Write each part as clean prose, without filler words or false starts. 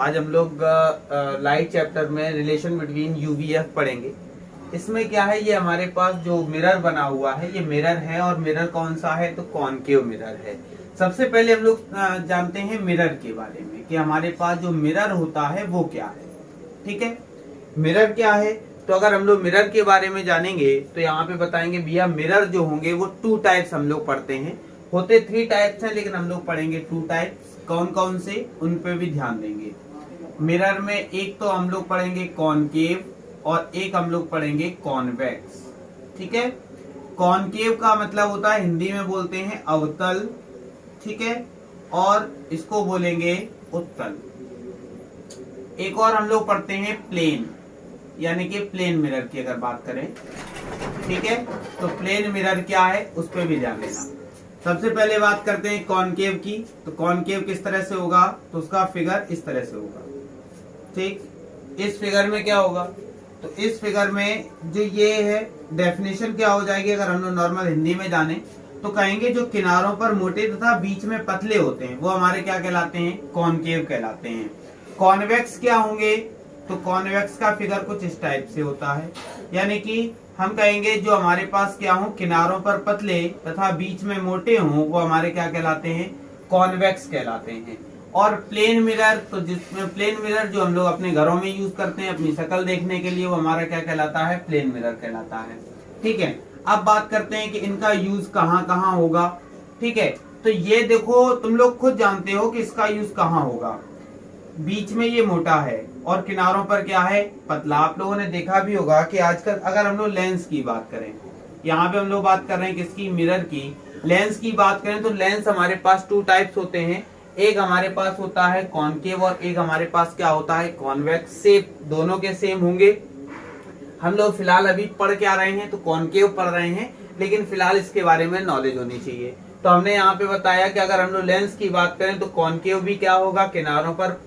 आज हम लोग लाइट चैप्टर में रिलेशन बिटवीन यूवीएफ पढ़ेंगे। इसमें क्या है, ये हमारे पास जो मिरर बना हुआ है ये मिरर है, और मिरर कौन सा है तो कॉनकेव मिरर है। सबसे पहले हम लोग जानते हैं मिरर के बारे में कि हमारे पास जो मिरर होता है वो क्या है। ठीक है, मिरर क्या है, तो अगर हम लोग मिरर के बारे में जानेंगे तो यहाँ पे बताएंगे भैया मिरर जो होंगे वो 2 टाइप्स हम लोग पढ़ते हैं। होते 3 टाइप्स हैं, लेकिन हम लोग पढ़ेंगे 2 टाइप्स। कौन कौन से, उन पे भी ध्यान देंगे। मिरर में एक तो हम लोग पढ़ेंगे कॉनकेव और एक हम लोग पढ़ेंगे कॉन्वेक्स। ठीक है, कॉनकेव का मतलब होता है, हिंदी में बोलते हैं अवतल। ठीक है, और इसको बोलेंगे उत्तल। एक और हम लोग पढ़ते हैं प्लेन, यानी कि प्लेन मिरर की अगर बात करें। ठीक है, तो प्लेन मिरर क्या है उस पर भी ध्यान देना। सबसे पहले बात करते हैं कॉनकेव की। तो कॉनकेव किस तरह से होगा, तो उसका फिगर इस तरह से होगा। ठीक, इस फिगर में क्या होगा, तो इस फिगर में जो ये है डेफिनेशन क्या हो जाएगी, अगर हम लोग नॉर्मल हिंदी में जाने तो कहेंगे जो किनारों पर मोटे तथा बीच में पतले होते हैं वो हमारे क्या कहलाते हैं, कॉनकेव कहलाते हैं। कॉन्वेक्स क्या होंगे, तो कॉन्वेक्स का फिगर कुछ इस टाइप से होता है, यानी कि हम कहेंगे जो हमारे पास क्या हो, किनारों पर पतले तथा बीच में मोटे हों वो हमारे क्या कहलाते हैं, कॉन्वेक्स कहलाते हैं। और प्लेन मिरर, तो जिसमें प्लेन मिरर जो हम लोग अपने घरों में यूज करते हैं अपनी शक्ल देखने के लिए, वो हमारा क्या कहलाता है, प्लेन मिरर कहलाता है। ठीक है, अब बात करते हैं कि इनका यूज कहाँ कहाँ होगा। ठीक है, तो ये देखो तुम लोग खुद जानते हो कि इसका यूज कहाँ होगा। बीच में ये मोटा है और किनारों पर क्या है, पतला। आप लोगों ने देखा भी होगा कि आजकल अगर हम लोग लेंस की बात करें, यहाँ पे हम लोग बात कर रहे हैं किसकी, मिरर की। लेंस की बात करें तो लेंस हमारे पास 2 टाइप्स होते हैं। एक हमारे पास होता है कॉनकेव और एक हमारे पास क्या होता है, कॉन्वेक्स। शेप दोनों के सेम होंगे। हम लोग फिलहाल अभी पढ़ के आ रहे हैं तो कॉनकेव पढ़ रहे हैं, लेकिन फिलहाल इसके बारे में नॉलेज होनी चाहिए। तो हमने यहाँ पे बताया कि अगर हम लोग लेंस की बात करें तो कॉनकेव भी क्या होगा, किनारों पर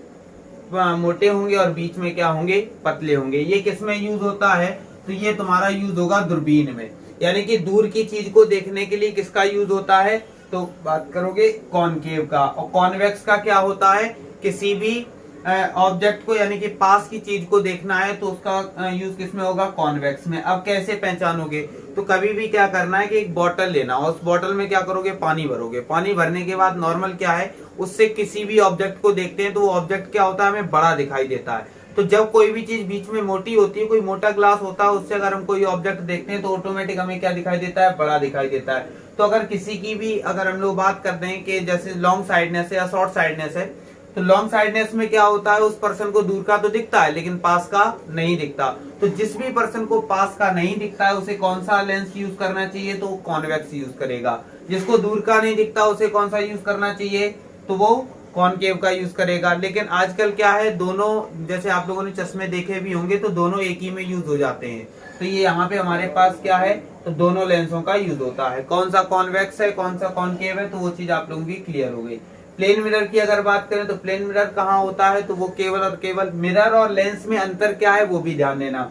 मोटे होंगे और बीच में क्या होंगे, पतले होंगे। ये किस में यूज होता है, तो ये तुम्हारा यूज होगा दूरबीन में, यानी कि दूर की चीज को देखने के लिए किसका यूज होता है, तो बात करोगे कॉनकेव का। और कॉन्वेक्स का क्या होता है, किसी भी ऑब्जेक्ट को यानी कि पास की चीज को देखना है तो उसका यूज किसमें होगा, कॉन्वेक्स में। अब कैसे पहचानोगे, तो कभी भी क्या करना है कि एक बोतल लेना और उस बोतल में क्या करोगे, पानी भरोगे। पानी भरने के बाद नॉर्मल क्या है, उससे किसी भी ऑब्जेक्ट को देखते हैं तो वो ऑब्जेक्ट क्या होता है, हमें बड़ा दिखाई देता है। तो जब कोई भी चीज बीच में मोटी होती है, कोई मोटा ग्लास होता है, उससे अगर हम कोई ऑब्जेक्ट देखते हैं तो ऑटोमेटिक हमें क्या दिखाई देता है, बड़ा दिखाई देता है। तो अगर किसी की भी अगर हम लोग बात करते हैं कि जैसे लॉन्ग साइडनेस है या शॉर्ट साइडनेस है, तो लॉन्ग साइडनेस में क्या होता है, उस पर्सन को दूर का तो दिखता है लेकिन पास का नहीं दिखता। तो जिस भी पर्सन को पास का नहीं दिखता है उसे कौन सा लेंस यूज करना चाहिए, तो कॉन्वेक्स यूज करेगा। जिसको दूर का नहीं दिखता उसे कौन सा यूज करना चाहिए, तो वो कॉनकेव का यूज करेगा। लेकिन आजकल क्या है, दोनों जैसे आप लोगों ने चश्मे देखे भी होंगे तो दोनों एक ही में यूज हो जाते हैं। तो ये यहाँ पे हमारे पास क्या है, तो दोनों लेंसों का यूज होता है। कौन सा कॉन्वेक्स है कौन सा कॉनकेव है, तो वो चीज आप लोगों की क्लियर हो गई। प्लेन मिरर की अगर बात करें तो प्लेन मिरर कहाँ होता है, तो वो केवल और केवल मिरर और लेंस में अंतर क्या है वो भी ध्यान देना।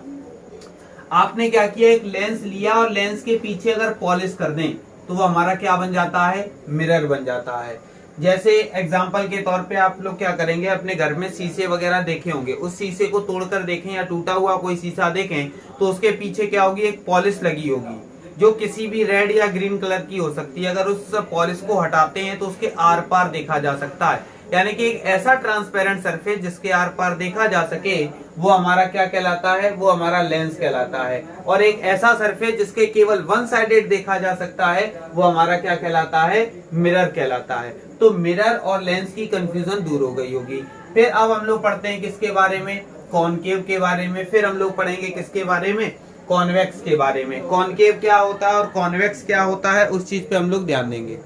आपने क्या किया, एक लेंस लिया और लेंस के पीछे अगर पॉलिश कर दें तो वो हमारा क्या बन जाता है, मिरर बन जाता है। जैसे एग्जाम्पल के तौर पे आप लोग क्या करेंगे, अपने घर में शीशे वगैरह देखे होंगे, उस शीशे को तोड़कर देखें या टूटा हुआ कोई शीशा देखें तो उसके पीछे क्या होगी, एक पॉलिश लगी होगी जो किसी भी रेड या ग्रीन कलर की हो सकती है। अगर उस पॉलिश को हटाते हैं तो उसके आर पार देखा जा सकता है, यानी कि एक ऐसा ट्रांसपेरेंट सरफेस जिसके आर पार देखा जा सके वो हमारा क्या कहलाता है, वो हमारा लेंस कहलाता है। और एक ऐसा सरफेस जिसके केवल वन साइडेड देखा जा सकता है वो हमारा क्या कहलाता है, मिरर कहलाता है। तो मिरर और लेंस की कंफ्यूजन दूर हो गई होगी। फिर अब हम लोग पढ़ते हैं किसके बारे में, कॉनकेव के बारे में। फिर हम लोग पढ़ेंगे किसके बारे में, कॉन्वेक्स के बारे में। कॉनकेव क्या होता है और कॉन्वेक्स क्या होता है उस चीज पे हम लोग ध्यान देंगे।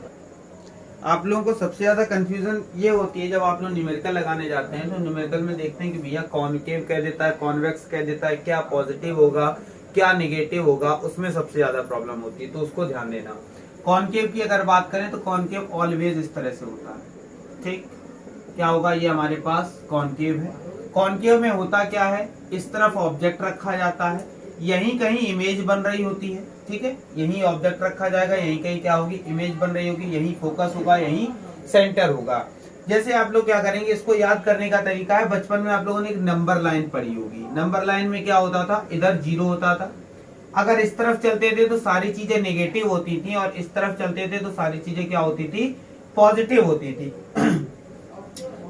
आप लोगों को सबसे ज्यादा कंफ्यूजन ये होती है जब आप लोग न्यूमेरिकल लगाने जाते हैं तो न्यूमेरिकल में देखते हैं कि भैया कॉनकेव कह देता है, कॉन्वेक्स कह देता है, क्या पॉजिटिव होगा क्या निगेटिव होगा, उसमें सबसे ज्यादा प्रॉब्लम होती है, तो उसको ध्यान देना। कॉनकेव की अगर बात करें तो कॉनकेव ऑलवेज इस तरह से होता है। ठीक, क्या होगा, ये हमारे पास कॉनकेव है। कॉनकेव में होता क्या है, इस तरफ ऑब्जेक्ट रखा जाता है, यहीं कहीं इमेज बन रही होती है। ठीक है, यहीं ऑब्जेक्ट रखा जाएगा, यहीं कहीं क्या होगी, इमेज बन रही होगी, यहीं फोकस होगा, यहीं सेंटर होगा। जैसे आप लोग क्या करेंगे, इसको याद करने का तरीका है, बचपन में आप लोगों ने एक नंबर लाइन पढ़ी होगी। नंबर लाइन में क्या होता था, इधर 0 होता था, अगर इस तरफ चलते थे तो सारी चीजें नेगेटिव होती थी, और इस तरफ चलते थे तो सारी चीजें क्या होती थी, पॉजिटिव होती थी।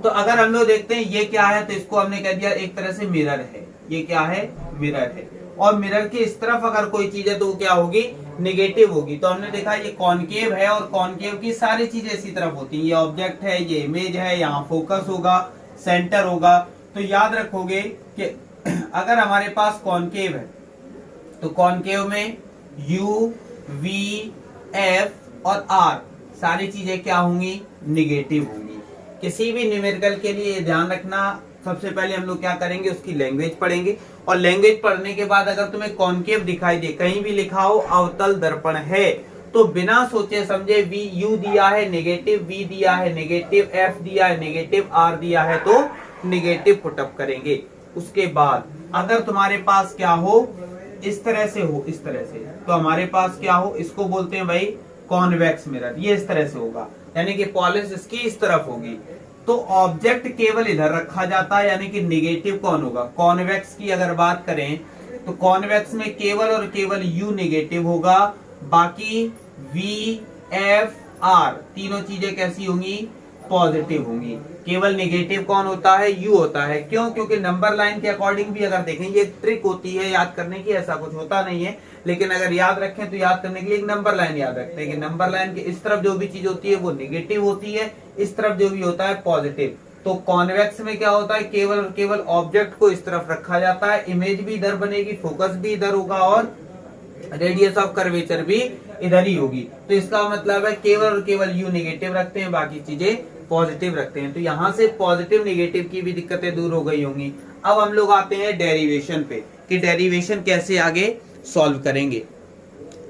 तो अगर हम लोग देखते हैं ये क्या है, तो इसको हमने कह दिया एक तरह से मिरर है। ये क्या है, मिरर है। और मिरर के इस तरफ अगर कोई चीज है तो वो क्या होगी, निगेटिव होगी। तो हमने देखा ये कॉनकेव है, और कॉनकेव की सारी चीजें इसी तरफ होती हैं। ये ऑब्जेक्ट है, ये इमेज है, यहाँ फोकस होगा, सेंटर होगा। तो याद रखोगे कि अगर हमारे पास कॉनकेव है तो कॉनकेव में U, V, F और R सारी चीजें क्या होंगी, निगेटिव होंगी। किसी भी न्यूमेरिकल के लिए ध्यान रखना, सबसे पहले हम लोग क्या करेंगे, उसकी लैंग्वेज पढ़ेंगे, और लैंग्वेज पढ़ने के बाद अगर तुम्हें कॉनकेव दिखाई दे, कहीं भी लिखा हो अवतल दर्पण है, तो बिना सोचे समझे U दिया है नेगेटिव, V दिया है नेगेटिव, F दिया है नेगेटिव, R दिया है तो नेगेटिव पुटअप करेंगे। उसके बाद अगर तुम्हारे पास क्या हो, इस तरह से हो, इस तरह से, तो हमारे पास क्या हो, इसको बोलते हैं भाई कॉन्वेक्स मिरर। ये इस तरह से होगा, यानी कि पॉलिश इसकी इस तरफ होगी, तो ऑब्जेक्ट केवल इधर रखा जाता है, यानी कि निगेटिव कौन होगा, कॉन्वेक्स की अगर बात करें तो कॉन्वेक्स में केवल और केवल U निगेटिव होगा, बाकी V, F, R तीनों चीजें कैसी होंगी, पॉजिटिव होंगी। केवल नेगेटिव कौन होता है, U होता है। क्यों, क्योंकि नंबर लाइन के अकॉर्डिंग भी अगर देखें, ये ट्रिक होती है याद करने की, ऐसा कुछ होता नहीं है, लेकिन अगर याद रखें तो याद करने के लिए एक नंबर लाइन याद रखते हैं कि नंबर लाइन के इस तरफ जो भी चीज होती है वो नेगेटिव होती है, इस तरफ जो भी होता है पॉजिटिव। तो कॉन्वेक्स में क्या होता है, केवल और केवल ऑब्जेक्ट को इस तरफ रखा जाता है, इमेज भी इधर बनेगी, फोकस भी इधर होगा, और रेडियस ऑफ कर्वेचर भी इधर ही होगी। तो इसका मतलब है केवल और केवल U नेगेटिव रखते हैं, बाकी चीजें पॉजिटिव रखते हैं। तो यहाँ से पॉजिटिव नेगेटिव की भी दिक्कतें दूर हो गई होंगी। अब हम लोग आते हैं डेरिवेशन पे, कि डेरिवेशन कैसे आगे सॉल्व करेंगे।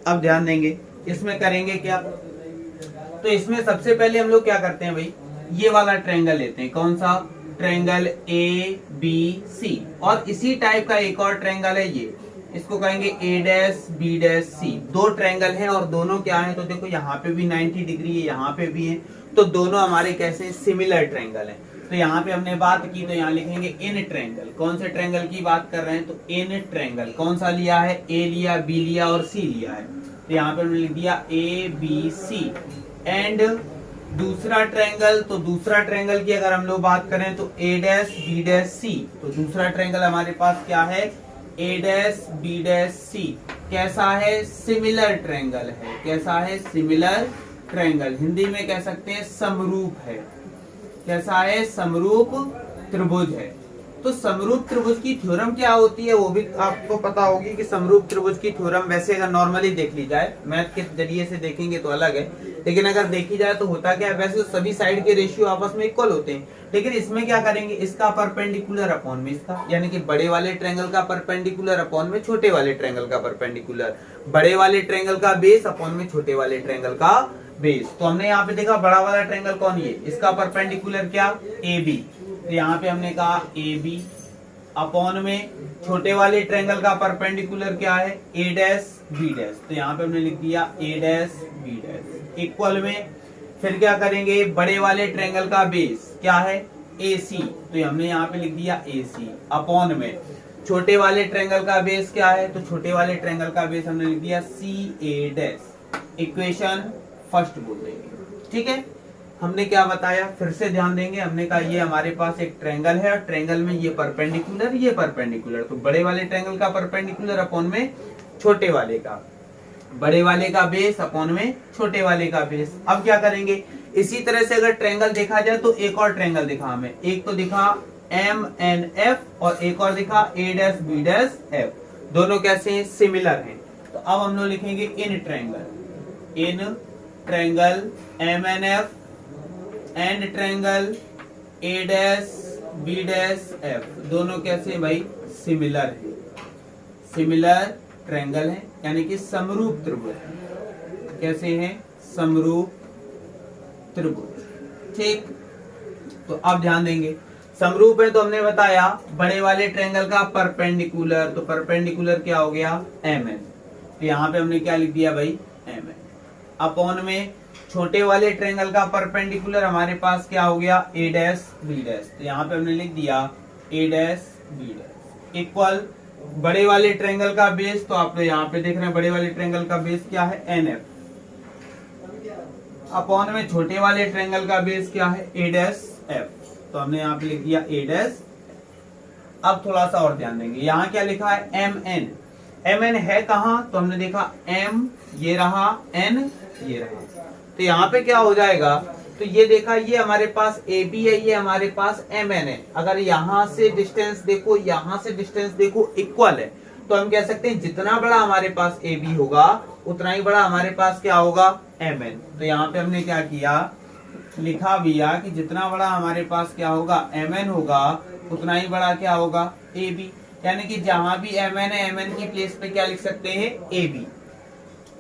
अब ध्यान देंगे, इसमें करेंगे क्या, तो इसमें सबसे पहले हम लोग क्या करते हैं भाई, ये वाला ट्रायंगल लेते हैं। कौन सा, ट्रायंगल ABC, और इसी टाइप का एक और ट्रायंगल है ये, इसको कहेंगे A', B', C। दो ट्रायंगल हैं और दोनों क्या हैं, तो देखो यहाँ पे भी 90 डिग्री है, यहाँ पे भी है, तो दोनों हमारे कैसे सिमिलर ट्रायंगल हैं। तो यहाँ पे हमने बात की, तो यहाँ लिखेंगे इन ट्रायंगल। कौन से ट्रायंगल की बात कर रहे हैं, तो इन ट्रायंगल। कौन सा लिया है, A लिया, B लिया और C लिया है। तो यहाँ पे हमने लिख दिया ABC। एंड दूसरा ट्रायंगल, तो दूसरा ट्रायंगल की अगर हम लोग बात करें तो A', B', C। तो दूसरा ट्रायंगल हमारे पास क्या है, A', B', C। कैसा है, सिमिलर ट्रायंगल है। कैसा है, सिमिलर ट्रायंगल, हिंदी में कह सकते हैं समरूप है। कैसा है, समरूप त्रिभुज है। तो समरूप त्रिभुज की थ्योरम क्या होती है वो भी आपको पता होगी, कि समरूप त्रिभुज की थ्योरम वैसे अगर नॉर्मली देख ली जाए, मैथ के जरिए से देखेंगे तो अलग है, लेकिन अगर देखी जाए तो होता क्या है, वैसे तो सभी साइड के रेशियो आपस में इक्वल होते हैं, लेकिन इसमें क्या करेंगे, इसका परपेंडिकुलर अपॉन में इसका, यानी कि बड़े वाले ट्रायंगल का परपेंडिकुलर अपॉन में छोटे वाले ट्रायंगल का परपेंडिकुलर, बड़े वाले ट्रायंगल का बेस अपॉन में छोटे वाले ट्रायंगल का बेस। तो हमने यहाँ पे देखा बड़ा वाला ट्रायंगल कौन, ये, इसका परपेंडिकुलर क्या, AB। तो यहाँ पे हमने कहा AB अपॉन में छोटे वाले ट्रायंगल का परपेंडिकुलर क्या है, A', B'। तो यहाँ पे हमने लिख दिया A', B' इक्वल में, फिर क्या करेंगे, बड़े वाले ट्रायंगल का बेस क्या है, AC। तो हमने यहाँ पे लिख दिया AC अपॉन में छोटे वाले ट्रायंगल का बेस क्या है, तो छोटे वाले ट्रायंगल का बेस हमने लिख दिया CA'। इक्वेशन फर्स्ट बोल देंगे, ठीक है। हमने क्या बताया, फिर से ध्यान देंगे, हमने कहा ये हमारे पास एक ट्रायंगल है, और ट्रायंगल में ये परपेंडिकुलर, तो बड़े वाले ट्रायंगल का परपेंडिकुलर अपॉन में छोटे वाले का, बड़े वाले का बेस अपॉन में छोटे वाले का बेस। अब क्या करेंगे, इसी तरह से अगर ट्रायंगल देखा जाए तो एक और ट्रायंगल दिखा हमें, एक तो दिखा MNF और एक और दिखा A', B', F। दोनों कैसे हैं, सिमिलर हैं। तो अब हम लोग लिखेंगे in triangle MNF and triangle A', B', F। दोनों कैसे भाई, सिमिलर है, सिमिलर ट्रायंगल है, यानी कि समरूप त्रिभुज। कैसे हैं, समरूप त्रिभुज, ठीक। तो अब ध्यान देंगे, समरूप है तो हमने बताया बड़े वाले ट्रायंगल का परपेंडिकुलर, तो परपेंडिकुलर क्या हो गया, MN। तो यहाँ पे हमने क्या लिख दिया भाई, MN अपॉन में छोटे वाले ट्रायंगल का परपेंडिकुलर हमारे पास क्या हो गया, ए डैश बी डैश। तो यहाँ पे हमने लिख दिया ए डैश बी डैश इक्वल बड़े वाले ट्रायंगल का बेस, तो आप यहाँ पे देख रहे हैं बड़े वाले ट्रायंगल का बेस क्या है, एन एफ, अपॉन में छोटे वाले ट्रायंगल का बेस क्या है, ए डैश एफ। तो हमने यहाँ पे लिख दिया ए डैश। अब थोड़ा सा और ध्यान देंगे, यहाँ क्या लिखा है, एम एन। एम एन है कहाँ, तो हमने देखा एम ये रहा, एन ये रहा। तो यहाँ पे क्या हो जाएगा, तो ये देखा ये हमारे पास ए बी है, ये हमारे पास एम एन है। अगर यहाँ से डिस्टेंस देखो, यहाँ से डिस्टेंस देखो, इक्वल है, तो हम कह सकते हैं जितना बड़ा हमारे पास ए बी होगा उतना ही बड़ा हमारे पास क्या होगा, एम एन। तो यहाँ पे हमने क्या किया, लिखा भी कि जितना बड़ा हमारे पास क्या होगा, एम एन होगा, उतना ही बड़ा क्या होगा, ए बी। यानी कि जहां भी एम एन है, एम एन की प्लेस पे क्या लिख सकते हैं, ए बी।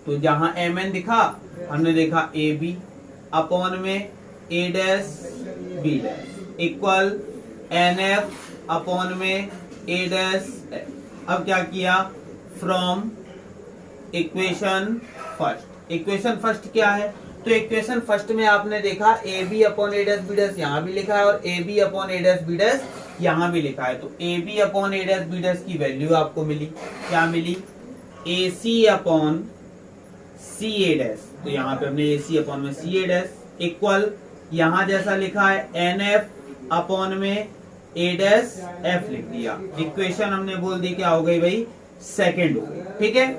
तो जहां एम एन दिखा हमने देखा ए बी अपॉन में A dash B dash equal N F upon में ए डैश एफ। अब क्या किया, from equation first. Equation first क्या है, तो इक्वेशन फर्स्ट में आपने देखा A B upon A dash B dash यहाँ भी लिखा है और A B upon A dash B dash यहाँ भी लिखा है। तो A B upon A dash B dash की वैल्यू आपको मिली, क्या मिली, ए C upon C A dash. तो यहाँ पे हमने ए सी अपॉन में सी ए डैश इक्वल यहाँ जैसा लिखा है एन एफ अपॉन में ए डैश एफ लिख दिया। इक्वेशन हमने बोल दी क्या हो गई भाई, सेकेंड हो गई। ठीक है,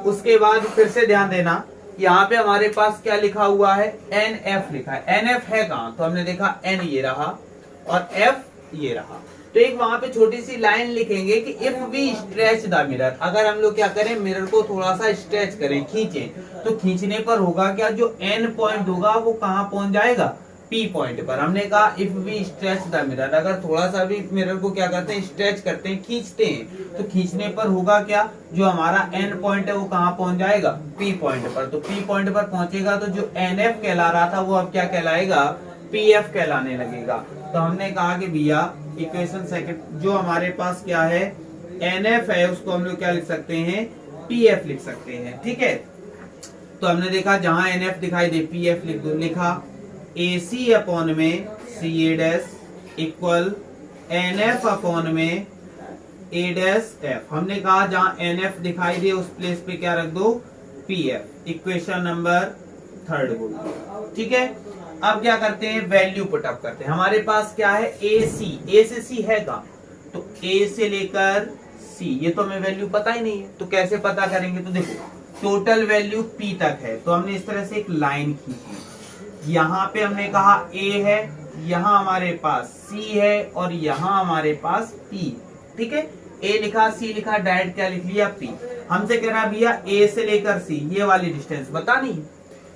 उसके बाद फिर से ध्यान देना, यहाँ पे हमारे पास क्या लिखा हुआ है, एन एफ लिखा है। एन एफ है कहाँ, तो हमने देखा एन ये रहा और एफ ये रहा। तो एक वहां पे छोटी सी लाइन लिखेंगे कि if we stretch the mirror, अगर हम लोग क्या करें, मिरर को थोड़ा सा स्ट्रेच करें, खींचें, तो खींचने पर होगा क्या, जो एन पॉइंट होगा वो कहाँ पहुंच जाएगा, पी पॉइंट पर। हमने कहा if we stretch the mirror, अगर थोड़ा सा भी मिरर को क्या करते हैं, स्ट्रेच करते हैं, खींचते हैं, तो खींचने पर होगा क्या, जो हमारा एन पॉइंट है वो कहाँ पहुंच जाएगा, पी पॉइंट पर। तो पी पॉइंट पर पहुंचेगा तो जो एन एफ कहला रहा था वो अब क्या कहलाएगा, पी एफ कहलाने लगेगा। तो हमने कहा कि भैया इक्वेशन सेकंड जो हमारे पास क्या है, एन एफ है, उसको हम लोग क्या लिख सकते हैं, पी एफ लिख सकते हैं। ठीक है, तो हमने देखा जहां एन एफ दिखाई दे पी एफ लिख दो, लिखा ए सी अपॉन में C A dash equal N F upon में ए डैश एफ। हमने कहा जहां एन एफ दिखाई दे उस प्लेस पे क्या रख दो, P F. Equation number third बोल दो। ठीक है, अब क्या करते हैं, वैल्यू पुटअप करते हैं। हमारे पास क्या है, ए सी, ए से सी है का, तो ए से लेकर सी, ये तो हमें वैल्यू पता ही नहीं है, तो कैसे पता करेंगे, तो देखो टोटल वैल्यू पी तक है, तो हमने इस तरह से एक लाइन खींची। यहाँ पे हमने कहा ए है, यहाँ हमारे पास सी है और यहाँ हमारे पास पी। ठीक है, ए लिखा सी लिखा, डायरेक्ट क्या लिख लिया, पी। हमसे कह रहा भैया ए से लेकर सी ये वाली डिस्टेंस बतानी,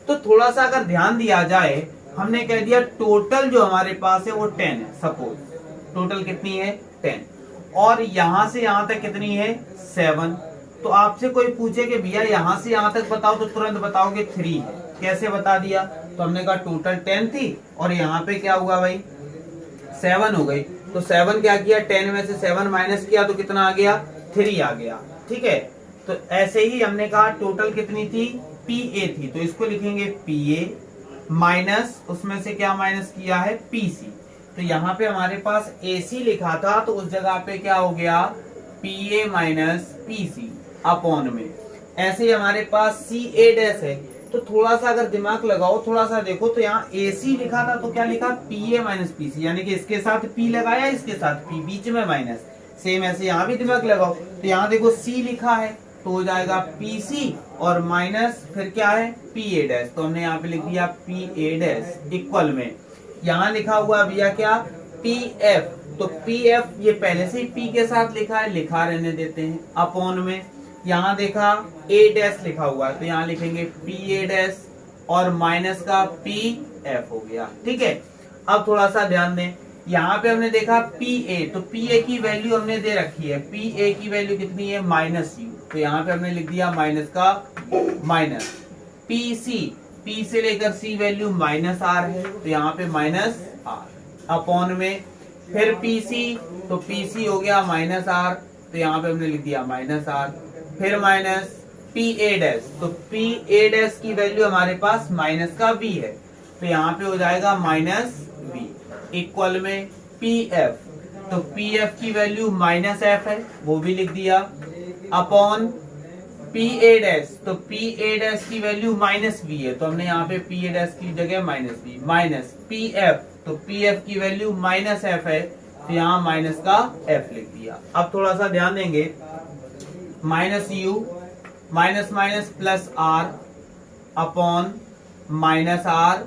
तो थोड़ा सा अगर ध्यान दिया जाए, हमने कह दिया टोटल जो हमारे पास है वो 10 है, सपोज टोटल कितनी है, 10, और यहां से यहां तक कितनी है, 7। तो आपसे कोई पूछे कि भैया यहां से यहां तक बताओ, तो तुरंत बताओगे 3 है। कैसे बता दिया, तो हमने कहा टोटल 10 थी और यहाँ पे क्या हुआ भाई, 7 हो गई। तो 7 क्या किया, 10 में से 7 माइनस किया तो कितना आ गया, 3 आ गया। ठीक है, तो ऐसे ही हमने कहा टोटल कितनी थी, पी ए थी, तो इसको लिखेंगे पी ए माइनस उसमें से क्या माइनस किया है, पीसी। तो यहाँ पे हमारे पास एसी लिखा था, तो उस जगह पे क्या हो गया, P A minus PC upon में। ऐसे ही हमारे पास सी ए डैश है, तो थोड़ा सा अगर दिमाग लगाओ, थोड़ा सा देखो, तो यहाँ एसी लिखा था तो क्या लिखा, पी ए माइनस पीसी, यानी कि इसके साथ पी लगाया, इसके साथ पी, बीच में माइनस। सेम ऐसे यहाँ भी दिमाग लगाओ, तो यहाँ देखो सी लिखा है तो हो जाएगा पीसी और माइनस फिर क्या है, पी ए डैश। तो हमने यहाँ पे लिख दिया पी ए डैश इक्वल में, यहाँ लिखा हुआ भैया क्या, पी एफ। तो पी एफ ये पहले से ही पी के साथ लिखा है, लिखा रहने देते हैं, अपॉन में यहाँ देखा ए डैश लिखा हुआ है, तो यहाँ लिखेंगे पी ए डैश और माइनस का पी एफ हो गया। ठीक है, अब थोड़ा सा ध्यान दें, यहाँ पे हमने देखा पी ए, तो पी ए की वैल्यू हमने दे रखी है, पी ए की वैल्यू कितनी है, माइनस यू। तो यहाँ पे हमने लिख दिया माइनस का माइनस, पी सी, पी से लेकर सी वैल्यू माइनस आर है, तो यहाँ पे माइनस आर अपॉन में फिर पी सी, तो पी सी हो गया माइनस आर, तो यहाँ पे हमने लिख दिया माइनस आर, फिर माइनस पी ए डैश, तो पी ए डैश की वैल्यू हमारे पास माइनस का v है, तो यहाँ पे हो जाएगा माइनस v इक्वल में पी एफ, तो पी एफ की वैल्यू माइनस एफ है, वो भी लिख दिया, अपॉन पी ए डैश, तो पी ए डैश की वैल्यू माइनस वी है, तो हमने यहाँ पे पी ए डैश की जगह minus v, minus p f, तो पी एफ की वैल्यू माइनस एफ है, तो यहाँ माइनस का एफ लिख दिया। अब थोड़ा सा ध्यान देंगे, minus u minus minus plus r upon minus r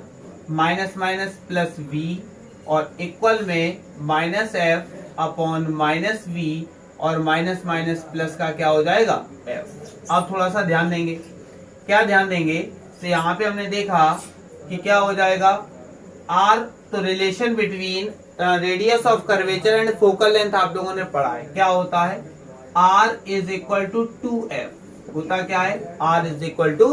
minus minus plus v और इक्वल में minus f upon minus v और माइनस माइनस प्लस का क्या हो जाएगा एफ। अब थोड़ा सा ध्यान देंगे, क्या ध्यान देंगे, तो यहाँ पे हमने देखा कि क्या हो जाएगा आर, तो relation between radius of curvature and focal length आप लोगों ने पढ़ा है, क्या होता है r is equal to 2f, होता क्या है r is equal to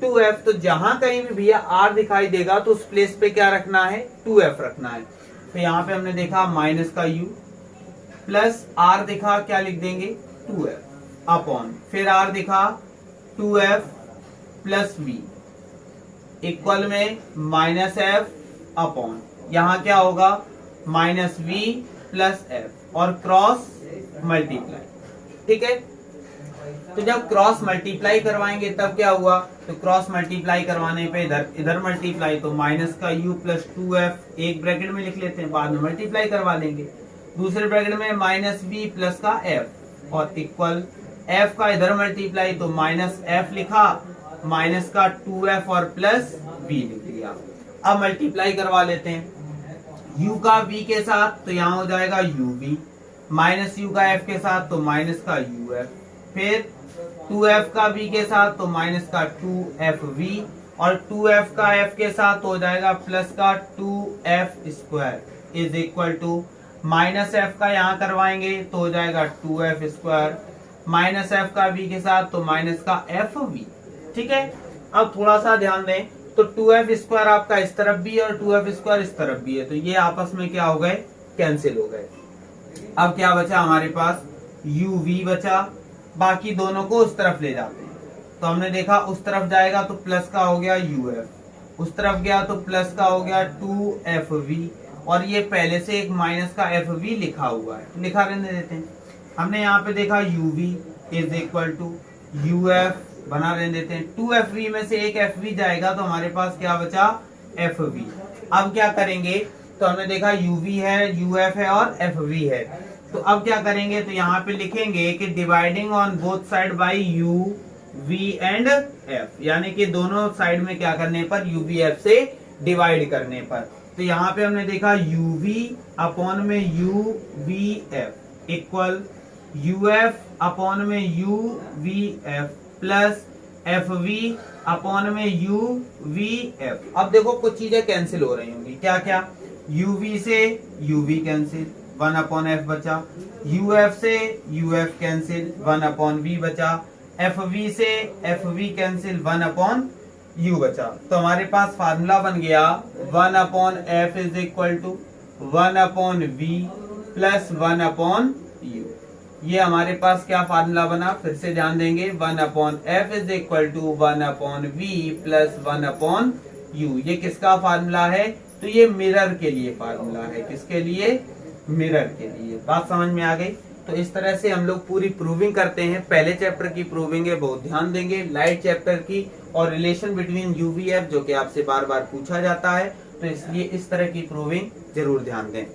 2f, तो जहां कहीं भी भैया r दिखाई देगा तो उस प्लेस पे क्या रखना है 2f रखना है, तो यहाँ पे हमने देखा माइनस का u प्लस r दिखा क्या लिख देंगे 2f अपॉन, फिर r दिखा 2f प्लस v इक्वल में माइनस f अपॉन, यहाँ क्या होगा माइनस v प्लस f और क्रॉस मल्टीप्लाई, ठीक है। तो जब क्रॉस मल्टीप्लाई करवाएंगे तब क्या हुआ, तो क्रॉस मल्टीप्लाई करवाने पे इधर मल्टीप्लाई, तो माइनस का u प्लस 2f एक ब्रैकेट में लिख लेते हैं, बाद में मल्टीप्लाई करवा देंगे, दूसरे ब्रैकेट में माइनस v प्लस का f और इक्वल f का इधर मल्टीप्लाई, तो माइनस f लिखा, माइनस का 2f और प्लस v लिख दिया। अब मल्टीप्लाई करवा लेते हैं u का v के साथ, तो यहाँ हो जाएगा uv, माइनस u का f के साथ तो माइनस का uf, फिर 2f का v के साथ तो माइनस का 2fv और 2f का f के साथ हो जाएगा प्लस का 2f square is equal to minus f का यहाँ करवाएंगे तो हो जाएगा 2f स्क्वायर, माइनस f का v के साथ तो माइनस का fv, ठीक है। अब थोड़ा सा ध्यान दें, तो 2f स्क्वायर आपका इस तरफ भी है और 2f स्क्वायर इस तरफ भी है, तो ये आपस में क्या हो गए कैंसिल हो गए। अब क्या बचा हमारे पास uv बचा, बाकी दोनों को उस तरफ ले जाते हैं, तो हमने देखा उस तरफ जाएगा तो प्लस का हो गया uf, उस तरफ गया तो प्लस का हो गया 2fv और ये पहले से एक माइनस का fv लिखा हुआ है, लिखा रहने देते हैं। हमने यहाँ पे देखा uv is equal to uf बना रहने देते हैं, 2fv में से एक fv जाएगा तो हमारे पास क्या बचा fv। अब क्या करेंगे, तो हमने देखा uv है, uf है और fv है, तो अब क्या करेंगे, तो यहाँ पे लिखेंगे कि dividing on both side by u v and f, यानी कि दोनों साइड में क्या करने पर u v f से डिवाइड करने पर, तो यहाँ पे हमने देखा u v अपॉन में u v f equal uf upon में u v f plus fv upon में u v f। अब देखो कुछ चीजें कैंसिल हो रही होंगी, क्या क्या, uv से uv कैंसिल, 1 अपॉन f बचा, uf से uf कैंसिल, 1 अपॉन v बचा, fv से fv कैंसिल, 1 अपॉन u बचा, तो हमारे पास फार्मूला बन गया 1 upon f is equal to 1 upon v plus 1 upon u। ये हमारे पास क्या फार्मूला बना, फिर से ध्यान देंगे, 1 upon f is equal to 1 upon v plus 1 upon u। ये किसका फार्मूला है, तो ये मिरर के लिए फार्मूला है, किसके लिए, मिरर के लिए। बात समझ में आ गई। तो इस तरह से हम लोग पूरी प्रूविंग करते हैं। पहले चैप्टर की प्रूविंग है, बहुत ध्यान देंगे, लाइट चैप्टर की और रिलेशन बिटवीन यूवीएफ जो कि आपसे बार बार पूछा जाता है, तो इसलिए इस तरह की प्रूविंग जरूर ध्यान दें।